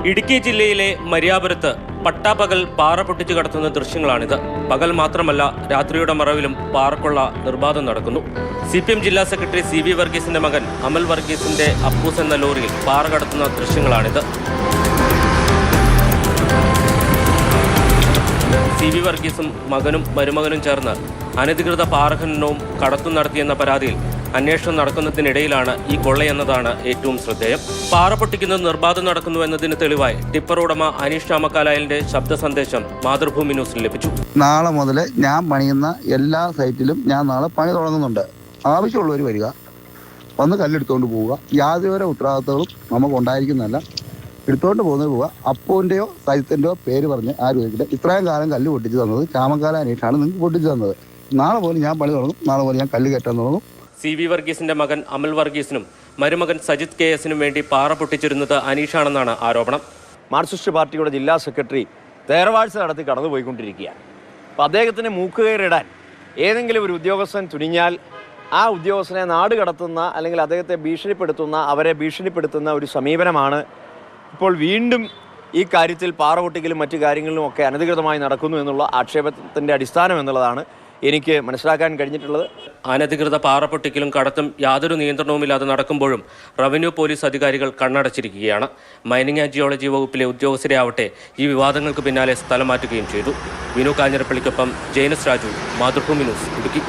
ഇടുക്കി ജില്ലയിലെ മരിയാപുരത്ത് പട്ടാപ്പകൽ പാറ പൊട്ടിച്ചു കടത്തുന്ന ദൃശ്യങ്ങളാണിത്. പകൽ മാത്രമല്ല, രാത്രിയുടെ മറവിലും പാറക്കൊള്ള നിർബാധം നടക്കുന്നു. CPM ജില്ലാ സെക്രട്ടറി CV വർഗീസിന്റെ മകൻ അമൽ വർഗീസിന്റെ അപ്പൂസ് എന്ന ലോറിയിൽ പാറ കടത്തുന്ന ദൃശ്യങ്ങളാണിത്. CV വർഗീസും മകനും മരുമകനും ചേർന്ന് അനധികൃത പാറഖനനവും കടത്തും നടത്തിയെന്ന പരാതിയിൽ അന്വേഷണം നടക്കുന്നതിനിടയിലാണ് ഈ കൊള്ളയെന്നതാണ് ഏറ്റവും ശ്രദ്ധേയം. പാറ പൊട്ടിക്കുന്നത് നിർബാധം നടക്കുന്നു എന്നതിന് തെളിവായി ടിപ്പർ ഉടമ അനീഷ് ചാമക്കാലായലിന്റെ ശബ്ദ സന്ദേശം മാതൃഭൂമി ന്യൂസിൽ ലഭിച്ചു. നാളെ മുതൽ ഞാൻ പണിയുന്ന എല്ലാ സൈറ്റിലും ഞാൻ നാളെ പണി തുടങ്ങുന്നുണ്ട്. ആവശ്യമുള്ളവർ വരിക, വന്ന് കല്ലെടുത്തുകൊണ്ട് പോവുക. യാതൊരു ഉത്തരവാദിത്തങ്ങളും നമുക്ക് ഉണ്ടായിരിക്കുന്നതല്ല. എടുത്തുകൊണ്ട് പോകുന്നത് പോവുക. അപ്പൂൻ്റെയോ സജിത്തിൻ്റെയോ പേര് പറഞ്ഞ് ആരും ചോദിക്കില്ല. ഇത്രയും കാലം കല്ല് പൊട്ടിച്ച് തന്നത് ചാമക്കാല അനീഷാണ് നിങ്ങൾക്ക് പൊട്ടിച്ച് തന്നത്. നാളെ പോലെ ഞാൻ പണി തുടങ്ങും. നാളെ പോലെ ഞാൻ കല്ല് കയറ്റാൻ തുടങ്ങും. CV വർഗീസിന്റെ മകൻ അമൽ വർഗീസിനും മരുമകൻ സജിത് KSനും വേണ്ടി പാറ പൊട്ടിച്ചിരുന്നത് അനീഷാണെന്നാണ് ആരോപണം. മാർക്സിസ്റ്റ് പാർട്ടിയുടെ ജില്ലാ സെക്രട്ടറി തേർവാഴ്ച നടത്തി കടന്നുപോയിക്കൊണ്ടിരിക്കുകയാണ്. അപ്പോൾ അദ്ദേഹത്തിന് മൂക്കുകയറിടാൻ ഏതെങ്കിലും ഒരു ഉദ്യോഗസ്ഥൻ തുനിഞ്ഞാൽ ആ ഉദ്യോഗസ്ഥനെ നാട് കടത്തുന്ന അല്ലെങ്കിൽ അദ്ദേഹത്തെ അവരെ ഭീഷണിപ്പെടുത്തുന്ന ഒരു സമീപനമാണ് ഇപ്പോൾ വീണ്ടും ഈ കാര്യത്തിൽ പാറ പൊട്ടിക്കലും മറ്റു കാര്യങ്ങളിലും ഒക്കെ അനധികൃതമായി നടക്കുന്നു എന്നുള്ള ആക്ഷേപത്തിൻ്റെ അടിസ്ഥാനം എന്നുള്ളതാണ് എനിക്ക് മനസ്സിലാക്കാൻ കഴിഞ്ഞിട്ടുള്ളത്. അനധികൃത പാറ പൊട്ടിക്കലും കടത്തും യാതൊരു നിയന്ത്രണവുമില്ലാതെ നടക്കുമ്പോഴും റവന്യൂ പോലീസ് അധികാരികൾ കണ്ണടച്ചിരിക്കുകയാണ്. മൈനിങ് ആൻഡ് ജിയോളജി വകുപ്പിലെ ഉദ്യോഗസ്ഥരെ ആവട്ടെ ഈ വിവാദങ്ങൾക്ക് പിന്നാലെ സ്ഥലം മാറ്റുകയും ചെയ്തു. വിനു കാഞ്ഞിരപ്പള്ളിക്കൊപ്പം ജെയിനസ് രാജു, മാതൃഭൂമി ന്യൂസ്, ഇടുക്കി.